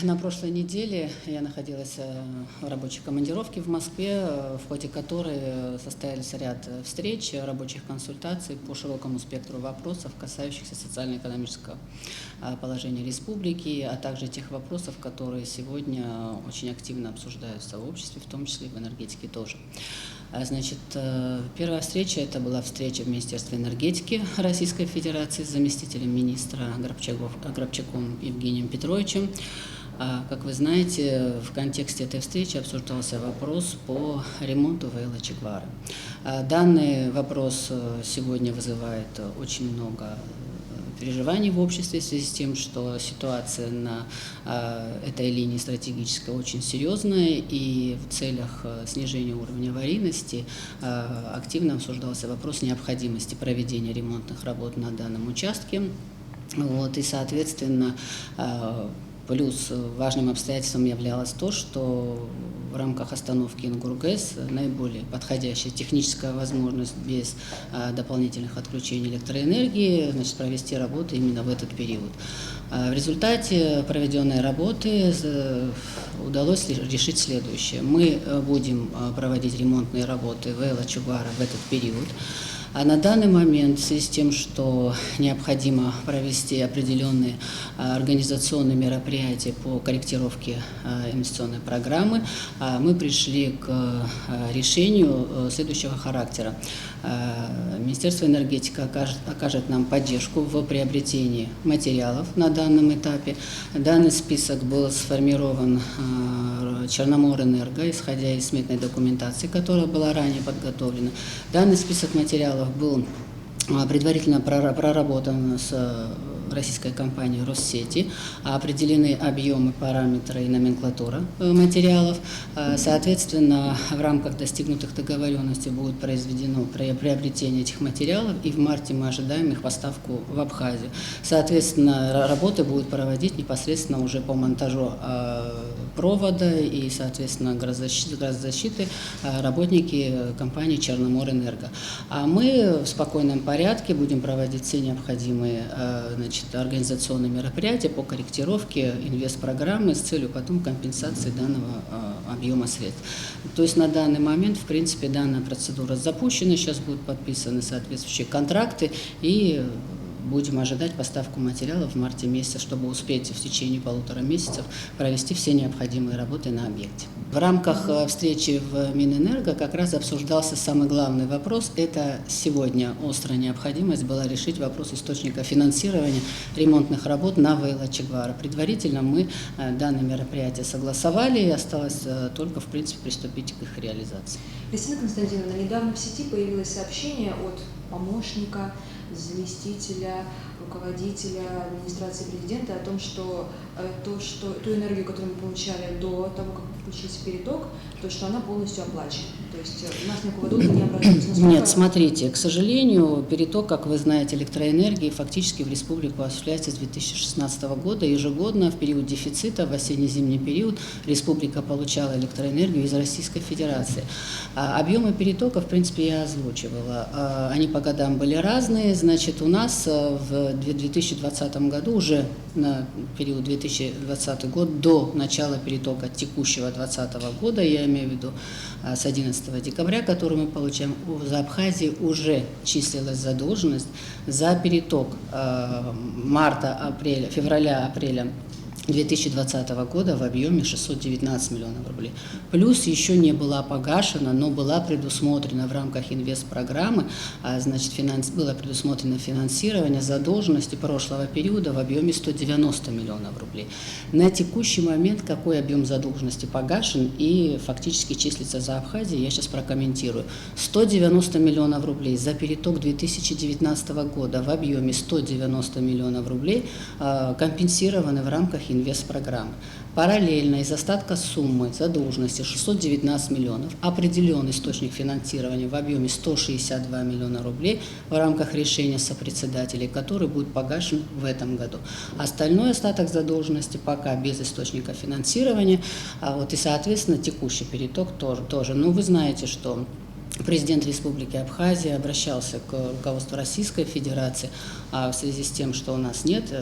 на прошлой неделе я находилась в рабочей командировке в Москве, в ходе которой состоялись ряд встреч, рабочих консультаций по широкому спектру вопросов, касающихся социально-экономического положения республики, а также тех вопросов, которые сегодня очень активно обсуждаются в обществе, в том числе и в энергетике тоже. Значит, первая встреча, это была встреча в Министерстве энергетики Российской Федерации с заместителем министра Грабчаком Евгением Петровичем. Как вы знаете, в контексте этой встречи обсуждался вопрос по ремонту ВЛ Чегвары. Данный вопрос сегодня вызывает очень много переживаний в обществе в связи с тем, что ситуация на этой линии стратегическая очень серьезная, и в целях снижения уровня аварийности активно обсуждался вопрос необходимости проведения ремонтных работ на данном участке. И, соответственно, плюс важным обстоятельством являлось то, что в рамках остановки Ингургэс наиболее подходящая техническая возможность без дополнительных отключений электроэнергии, провести работы именно в этот период. В результате проведенной работы удалось решить следующее. Мы будем проводить ремонтные работы ВЛ Чегвара в этот период. А на данный момент, в связи с тем, что необходимо провести определенные организационные мероприятия по корректировке инвестиционной программы, мы пришли к решению следующего характера. Министерство энергетики окажет нам поддержку в приобретении материалов на данном этапе. Данный список был сформирован Черноморэнерго, исходя из сметной документации, которая была ранее подготовлена. Данный список материалов был предварительно проработан с российской компанией Россети, определены объемы, параметры и номенклатура материалов. Соответственно, в рамках достигнутых договоренностей будет произведено приобретение этих материалов, и в марте мы ожидаем их поставку в Абхазию. Соответственно, работы будут проводить непосредственно уже по монтажу провода и, соответственно, грозозащиты работники компании Черноморэнерго. А мы в спокойном порядке будем проводить все необходимые организационные мероприятия по корректировке инвестпрограммы с целью потом компенсации данного объема средств. То есть на данный момент, в принципе, данная процедура запущена, сейчас будут подписаны соответствующие контракты, и будем ожидать поставку материалов в марте месяце, чтобы успеть в течение 1,5 месяцев провести все необходимые работы на объекте. В рамках встречи в Минэнерго как раз обсуждался самый главный вопрос. Это сегодня острая необходимость была решить вопрос источника финансирования ремонтных работ на ВЛ Чегвара. Предварительно мы данное мероприятие согласовали, и осталось только, в принципе, приступить к их реализации. Кристина Константиновна, недавно в сети появилось сообщение от помощника, заместителя, руководителя администрации президента о том, что ту энергию, которую мы получали до того, как включился переток, то что она полностью оплачена. То есть у нас никакого долга не образуется. Нет, смотрите, к сожалению, переток, как вы знаете, электроэнергии фактически в республику осуществляется с 2016 года. Ежегодно в период дефицита, в осенне-зимний период, республика получала электроэнергию из Российской Федерации. Объемы перетока, в принципе, я озвучивала. Они по годам были разные. Значит, у нас в 2020 году, уже на период 2020 год, до начала перетока текущего 2020 года, я имею в виду с 11 декабря, который мы получаем, за Абхазией уже числилась задолженность за переток февраля-апреля 2020 года в объеме 619 миллионов рублей. Плюс еще не была погашена, но была предусмотрена в рамках инвестпрограммы, было предусмотрено финансирование задолженности прошлого периода в объеме 190 миллионов рублей. На текущий момент какой объем задолженности погашен и фактически числится за Абхазией, я сейчас прокомментирую. 190 миллионов рублей за переток 2019 года в объеме 190 миллионов рублей компенсированы в рамках инвестпрограммы. Параллельно из остатка суммы задолженности 619 миллионов определен источник финансирования в объеме 162 миллиона рублей в рамках решения сопредседателей, который будет погашен в этом году. Остальной остаток задолженности пока без источника финансирования, и, соответственно, текущий переток тоже. Но вы знаете, что президент Республики Абхазия обращался к руководству Российской Федерации, а в связи с тем, что у нас нет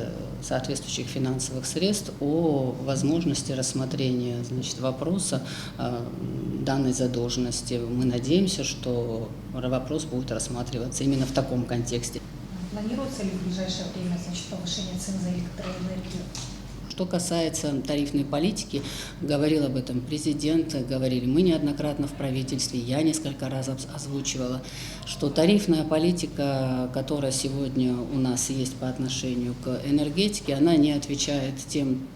соответствующих финансовых средств, о возможности рассмотрения, значит, вопроса данной задолженности. Мы надеемся, что вопрос будет рассматриваться именно в таком контексте. Планируется ли в ближайшее время, значит, повышение цен за электроэнергию? Что касается тарифной политики, говорил об этом президент, говорили мы неоднократно в правительстве, я несколько раз озвучивала, что тарифная политика, которая сегодня у нас есть по отношению к энергетике, она не отвечает тем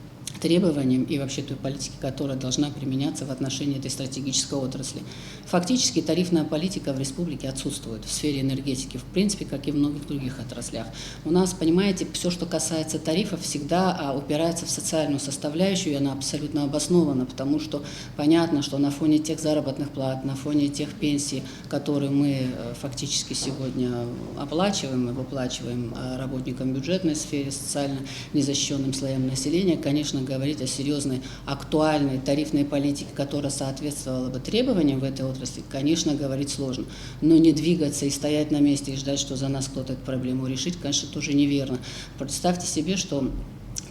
требованиям и вообще той политике, которая должна применяться в отношении этой стратегической отрасли. Фактически тарифная политика в республике отсутствует в сфере энергетики, в принципе, как и в многих других отраслях. У нас, понимаете, все, что касается тарифов, всегда упирается в социальную составляющую, и она абсолютно обоснована, потому что понятно, что на фоне тех заработных плат, на фоне тех пенсий, которые мы фактически сегодня оплачиваем и выплачиваем работникам бюджетной сферы, социально незащищенным слоям населения, конечно, говорить о серьезной, актуальной тарифной политике, которая соответствовала бы требованиям в этой отрасли, конечно, говорить сложно. Но не двигаться и стоять на месте и ждать, что за нас кто-то эту проблему решит, конечно, тоже неверно. Представьте себе, что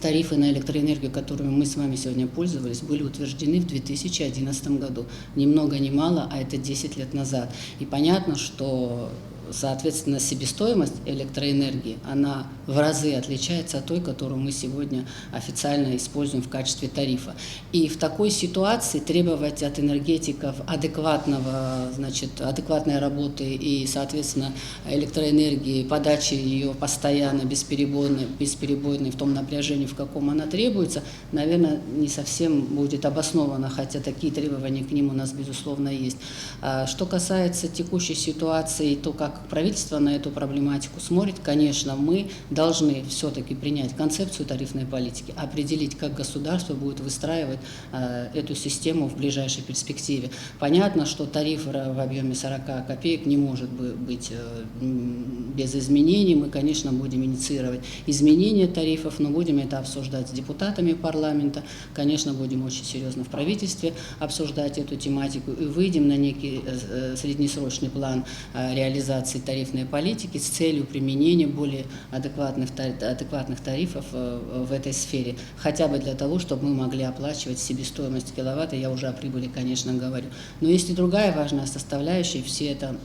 тарифы на электроэнергию, которыми мы с вами сегодня пользовались, были утверждены в 2011 году. Ни много ни мало, а это 10 лет назад. И понятно, что соответственно, себестоимость электроэнергии, она в разы отличается от той, которую мы сегодня официально используем в качестве тарифа. И в такой ситуации требовать от энергетиков адекватной работы и, соответственно, электроэнергии, подачи ее постоянно, бесперебойной в том напряжении, в каком она требуется, наверное, не совсем будет обосновано, хотя такие требования к ним у нас, безусловно, есть. Что касается текущей ситуации и то, как правительство на эту проблематику смотрит, конечно, мы должны все-таки принять концепцию тарифной политики, определить, как государство будет выстраивать эту систему в ближайшей перспективе. Понятно, что тариф в объеме 40 копеек не может быть без изменений. Мы, конечно, будем инициировать изменения тарифов, но будем это обсуждать с депутатами парламента. Конечно, будем очень серьезно в правительстве обсуждать эту тематику и выйдем на некий среднесрочный план реализации тарифной политики с целью применения более адекватных тарифов в этой сфере, хотя бы для того, чтобы мы могли оплачивать себестоимость киловатта, я уже о прибыли, конечно, говорю. Но есть и другая важная составляющая, все это,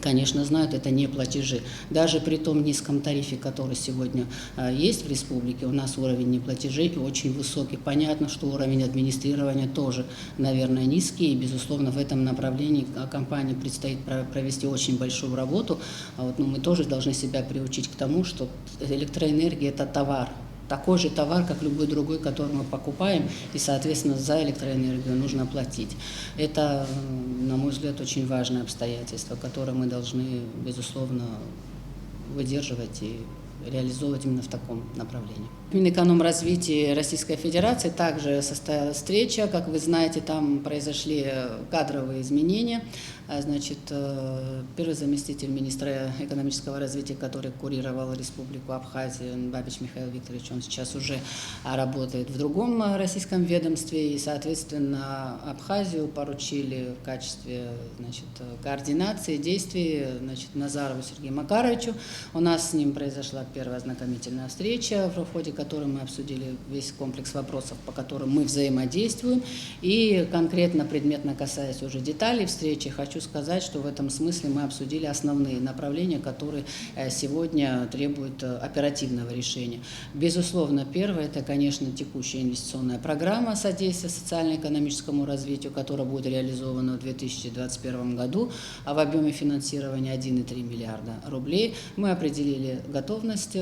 конечно, знают, это не платежи. Даже при том низком тарифе, который сегодня есть в республике, у нас уровень неплатежей очень высокий. Понятно, что уровень администрирования тоже, наверное, низкий, и, безусловно, в этом направлении компании предстоит провести очень большую работу. Но мы тоже должны себя приучить к тому, что электроэнергия – это товар. Такой же товар, как любой другой, который мы покупаем, и, соответственно, за электроэнергию нужно платить. Это, на мой взгляд, очень важное обстоятельство, которое мы должны, безусловно, выдерживать и реализовывать именно в таком направлении. В Минэкономразвитии Российской Федерации также состоялась встреча. Как вы знаете, там произошли кадровые изменения. Значит, первый заместитель министра экономического развития, который курировал Республику Абхазия, Бабич Михаил Викторович, он сейчас уже работает в другом российском ведомстве, и, соответственно, Абхазию поручили в качестве, значит, координации действий, значит, Назарову Сергею Макаровичу. У нас с ним произошла первая ознакомительная встреча, в ходе которой мы обсудили весь комплекс вопросов, по которым мы взаимодействуем, и конкретно, предметно касаясь уже деталей встречи, хочу сказать, что в этом смысле мы обсудили основные направления, которые сегодня требуют оперативного решения. Безусловно, первое – это, конечно, текущая инвестиционная программа содействия социально-экономическому развитию, которая будет реализована в 2021 году, а в объеме финансирования 1,3 миллиарда рублей. Мы определили готовность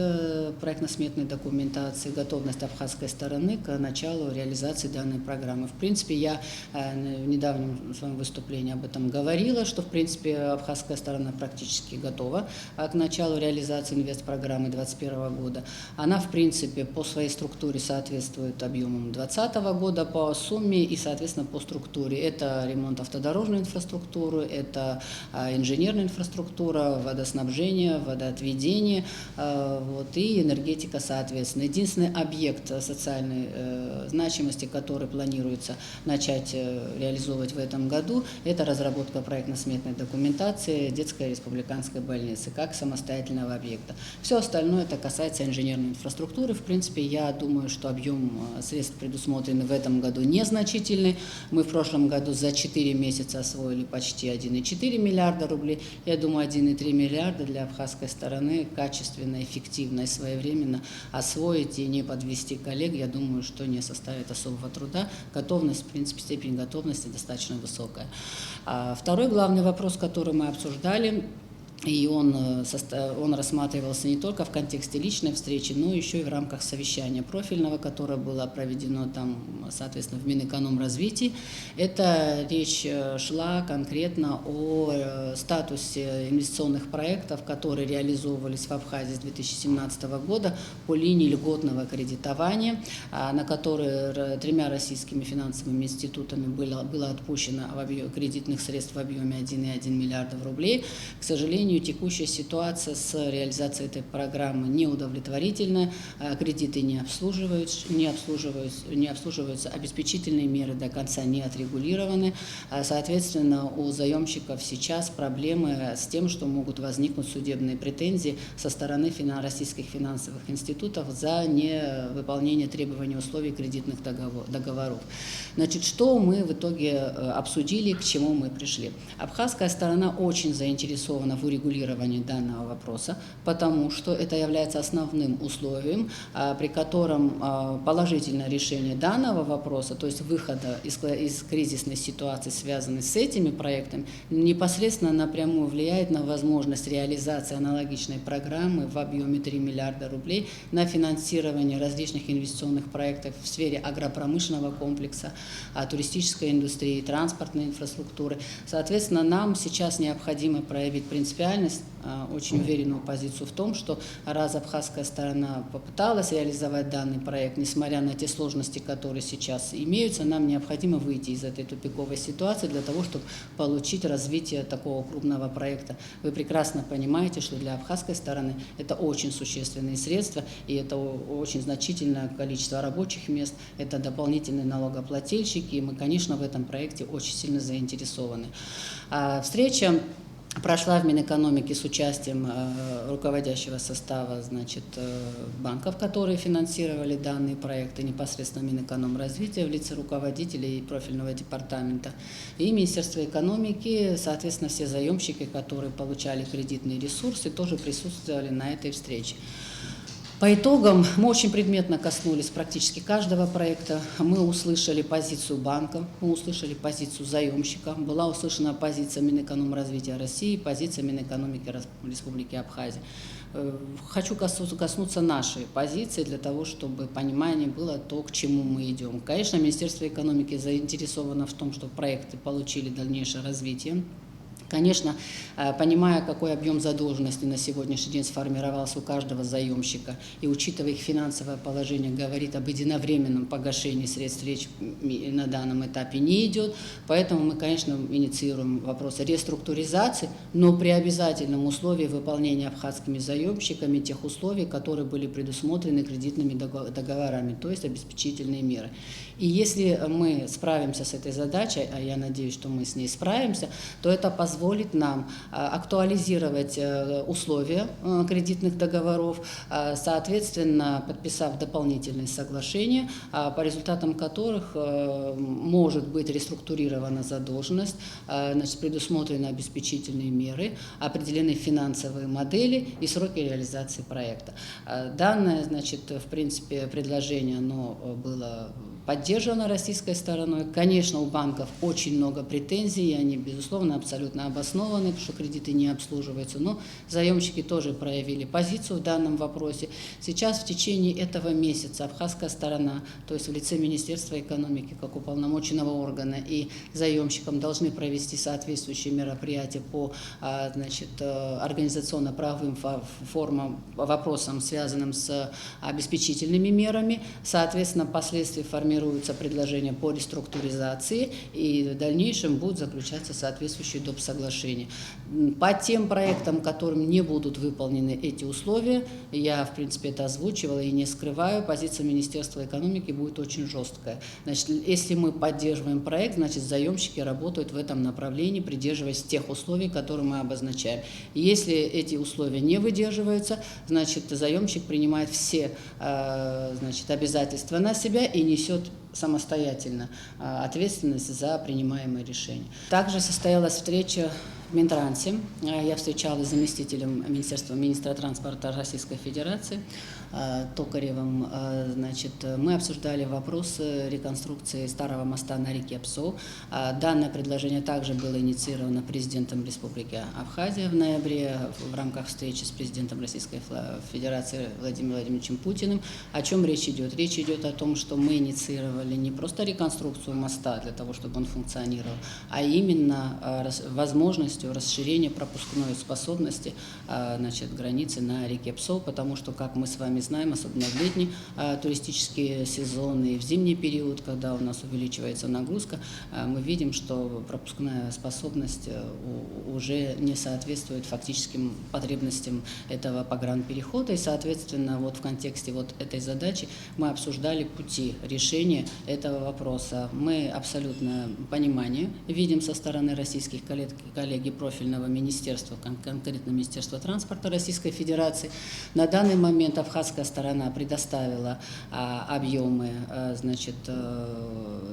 проектно-сметной документации, готовность абхазской стороны к началу реализации данной программы. В принципе, я в недавнем своем выступлении об этом говорила, что, в принципе, абхазская сторона практически готова к началу реализации инвестпрограммы 2021 года. Она, в принципе, по своей структуре соответствует объемам 2020 года, по сумме и, соответственно, по структуре. Это ремонт автодорожной инфраструктуры, это инженерная инфраструктура, водоснабжение, водоотведение, и энергетика, соответственно. Единственный объект социальной значимости, который планируется начать реализовывать в этом году, это разработка проектно-сметной документации детской республиканской больницы как самостоятельного объекта. Все остальное это касается инженерной инфраструктуры. В принципе, я думаю, что объем средств, предусмотренный в этом году, незначительный. Мы в прошлом году за 4 месяца освоили почти 1,4 миллиарда рублей. Я думаю, 1,3 миллиарда для абхазской стороны качественно, эффективно и своевременно освоить и не подвести коллег, я думаю, что не составит особого труда. Готовность, в принципе, степень готовности достаточно высокая. Второй главный вопрос, который мы обсуждали, и он рассматривался не только в контексте личной встречи, но еще и в рамках совещания профильного, которое было проведено там, соответственно, в Минэкономразвитии. Это речь шла конкретно о статусе инвестиционных проектов, которые реализовывались в Абхазии с 2017 года по линии льготного кредитования, на которые 3 российскими финансовыми институтами было отпущено кредитных средств в объеме 1,1 миллиарда рублей. К сожалению, текущая ситуация с реализацией этой программы неудовлетворительная, кредиты не обслуживаются, обеспечительные меры до конца не отрегулированы. Соответственно, у заемщиков сейчас проблемы с тем, что могут возникнуть судебные претензии со стороны российских финансовых институтов за невыполнение требований условий кредитных договоров. Значит, что мы в итоге обсудили, к чему мы пришли? Абхазская сторона очень заинтересована в урегулировании данного вопроса, потому что это является основным условием, при котором положительное решение данного вопроса, то есть выхода из кризисной ситуации, связанной с этими проектами, непосредственно напрямую влияет на возможность реализации аналогичной программы в объеме 3 миллиарда рублей на финансирование различных инвестиционных проектов в сфере агропромышленного комплекса, туристической индустрии, транспортной инфраструктуры. Соответственно, нам сейчас необходимо проявить принципиальность, очень уверенную позицию в том, что раз абхазская сторона попыталась реализовать данный проект, несмотря на те сложности, которые сейчас имеются, нам необходимо выйти из этой тупиковой ситуации для того, чтобы получить развитие такого крупного проекта. Вы прекрасно понимаете, что для абхазской стороны это очень существенные средства, и это очень значительное количество рабочих мест, это дополнительные налогоплательщики, и мы, конечно, в этом проекте очень сильно заинтересованы. Встреча прошла в Минэкономике с участием руководящего состава, значит, банков, которые финансировали данные проекты, непосредственно Минэкономразвития в лице руководителей профильного департамента и Министерства экономики. Соответственно, все заемщики, которые получали кредитные ресурсы, тоже присутствовали на этой встрече. По итогам мы очень предметно коснулись практически каждого проекта. Мы услышали позицию банка, мы услышали позицию заемщика, была услышана позиция Минэкономразвития России, позиция Минэкономики Республики Абхазия. Хочу коснуться нашей позиции для того, чтобы понимание было то, к чему мы идем. Конечно, Министерство экономики заинтересовано в том, чтобы проекты получили дальнейшее развитие. Конечно, понимая, какой объем задолженности на сегодняшний день сформировался у каждого заемщика, и учитывая их финансовое положение, говорит об единовременном погашении средств, речь на данном этапе не идет. Поэтому мы, конечно, инициируем вопрос реструктуризации, но при обязательном условии выполнения абхазскими заемщиками тех условий, которые были предусмотрены кредитными договорами, то есть обеспечительные меры. И если мы справимся с этой задачей, а я надеюсь, что мы с ней справимся, то это позволит нам актуализировать условия кредитных договоров, соответственно, подписав дополнительные соглашения, по результатам которых может быть реструктурирована задолженность, значит, предусмотрены обеспечительные меры, определены финансовые модели и сроки реализации проекта. Данное, значит, в принципе, предложение, оно было поддержано российской стороной. Конечно, у банков очень много претензий, и они, безусловно, абсолютно обоснованы, потому что кредиты не обслуживаются, но заемщики тоже проявили позицию в данном вопросе. Сейчас в течение этого месяца абхазская сторона, то есть в лице Министерства экономики, как уполномоченного органа, и заемщикам должны провести соответствующие мероприятия по, значит, организационно-правовым вопросам, связанным с обеспечительными мерами. Соответственно, впоследствии формирования сформируются предложения по реструктуризации, и в дальнейшем будут заключаться соответствующие доп. Соглашения. По тем проектам, которым не будут выполнены эти условия, я, в принципе, это озвучивала и не скрываю, позиция Министерства экономики будет очень жесткая. Значит, если мы поддерживаем проект, значит, заемщики работают в этом направлении, придерживаясь тех условий, которые мы обозначаем. Если эти условия не выдерживаются, значит, заемщик принимает все значит, обязательства на себя и несет самостоятельно ответственность за принимаемые решения. Также состоялась встреча в Минтрансе. Я встречалась с заместителем министра транспорта Российской Федерации Токаревым. Значит, мы обсуждали вопросы реконструкции старого моста на реке Псо. Данное предложение также было инициировано президентом Республики Абхазия в ноябре в рамках встречи с президентом Российской Федерации Владимиром Владимировичем Путиным. О чем речь идет? Речь идет о том, что мы инициировали не просто реконструкцию моста для того, чтобы он функционировал, а именно возможностью расширения пропускной способности значит, границы на реке Псо, потому что, как мы с вами знаем, особенно в летний туристический сезон и в зимний период, когда у нас увеличивается нагрузка, мы видим, что пропускная способность уже не соответствует фактическим потребностям этого погранперехода, и, соответственно, вот в контексте вот этой задачи мы обсуждали пути решения этого вопроса. Мы абсолютно понимание видим со стороны российских коллег и профильного министерства, конкретно Министерства транспорта Российской Федерации. На данный момент абхазская сторона предоставила объемы значит,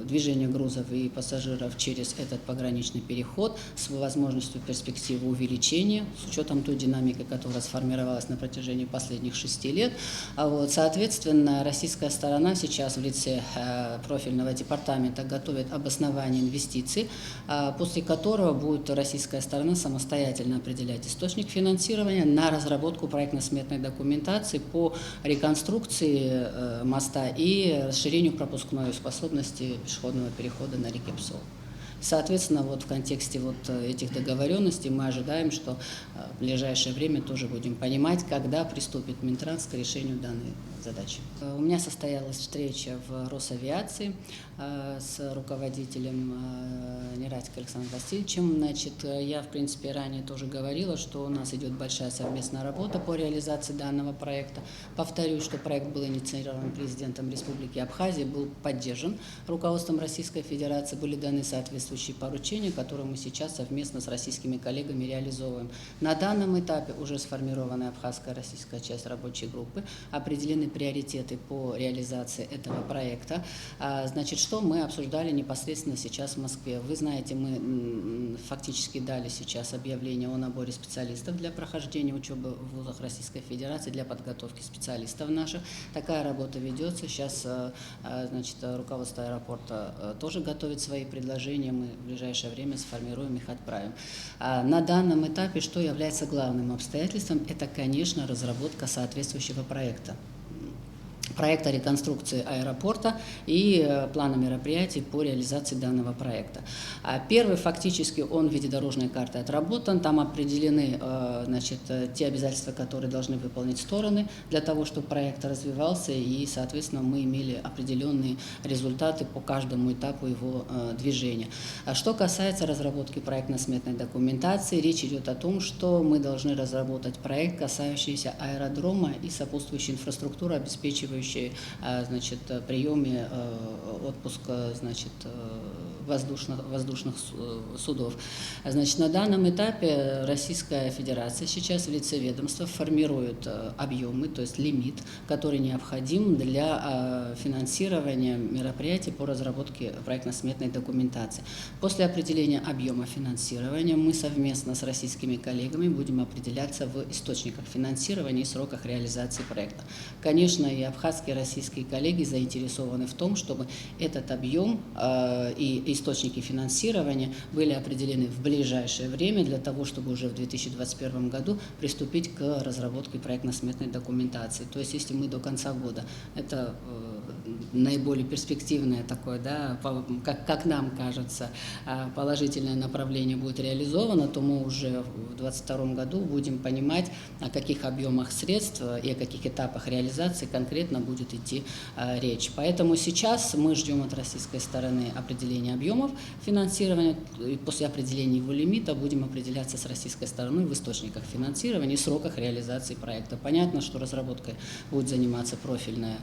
движения грузов и пассажиров через этот пограничный переход с возможностью перспективы увеличения, с учетом той динамики, которая сформировалась на протяжении последних 6 лет. Вот, соответственно, российская сторона сейчас в лице профильного департамента готовит обоснование инвестиций, после которого будет российская сторона самостоятельно определять источник финансирования на разработку проектно-сметной документации по реконструкции моста и расширению пропускной способности пешеходного перехода на реке Псо. Соответственно, вот в контексте вот этих договоренностей мы ожидаем, что в ближайшее время тоже будем понимать, когда приступит Минтранс к решению данной задачи. У меня состоялась встреча в Росавиации с руководителем Нерадько Александром Васильевичем. Значит, я, в принципе, ранее тоже говорила, что у нас идет большая совместная работа по реализации данного проекта. Повторюсь, что проект был инициирован президентом Республики Абхазия, был поддержан руководством Российской Федерации, были даны соответствующие поручения, которые мы сейчас совместно с российскими коллегами реализовываем. На данном этапе уже сформирована абхазская российская часть рабочей группы, определены приоритеты по реализации этого проекта. Значит, что мы обсуждали непосредственно сейчас в Москве? Вы знаете, мы фактически дали сейчас объявление о наборе специалистов для прохождения учебы в вузах Российской Федерации, для подготовки специалистов наших. Такая работа ведется. Сейчас, значит, руководство аэропорта тоже готовит свои предложения. Мы в ближайшее время сформируем их, отправим. На данном этапе что является главным обстоятельством? Это, конечно, разработка соответствующего проекта реконструкции аэропорта и плана мероприятий по реализации данного проекта. Первый, фактически, он в виде дорожной карты отработан, там определены значит, те обязательства, которые должны выполнить стороны для того, чтобы проект развивался, и, соответственно, мы имели определенные результаты по каждому этапу его движения. Что касается разработки проектно-сметной документации, речь идет о том, что мы должны разработать проект, касающийся аэродрома и сопутствующей инфраструктуры, обеспечивающей значит, приеме отпуска значит, воздушных судов. Значит, на данном этапе Российская Федерация сейчас в лице ведомства формирует объемы, то есть лимит, который необходим для финансирования мероприятий по разработке проектно-сметной документации. После определения объема финансирования мы совместно с российскими коллегами будем определяться в источниках финансирования и сроках реализации проекта. Конечно, и абхазские, российские коллеги заинтересованы в том, чтобы этот объем и источники финансирования были определены в ближайшее время для того, чтобы уже в 2021 году приступить к разработке проектно-сметной документации. То есть, если мы до конца года это наиболее перспективное такое, да, как нам кажется, положительное направление будет реализовано, то мы уже в 2022 году будем понимать, о каких объемах средств и о каких этапах реализации конкретно будет идти речь. Поэтому сейчас мы ждем от российской стороны определения объемов финансирования, и после определения его лимита будем определяться с российской стороной в источниках финансирования и сроках реализации проекта. Понятно, что разработкой будет заниматься профильное,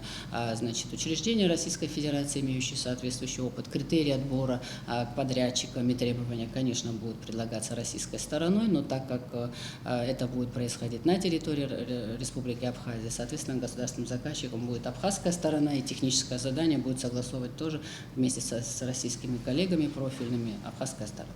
значит, учреждение Российской Федерации, имеющее соответствующий опыт. Критерии отбора к подрядчикам и требования, конечно, будут предлагаться российской стороной, но так как это будет происходить на территории Республики Абхазия, соответственно, государственным заказчиком будет абхазская сторона, и техническое задание будет согласовывать тоже вместе с российскими коллегами профильными абхазская сторона.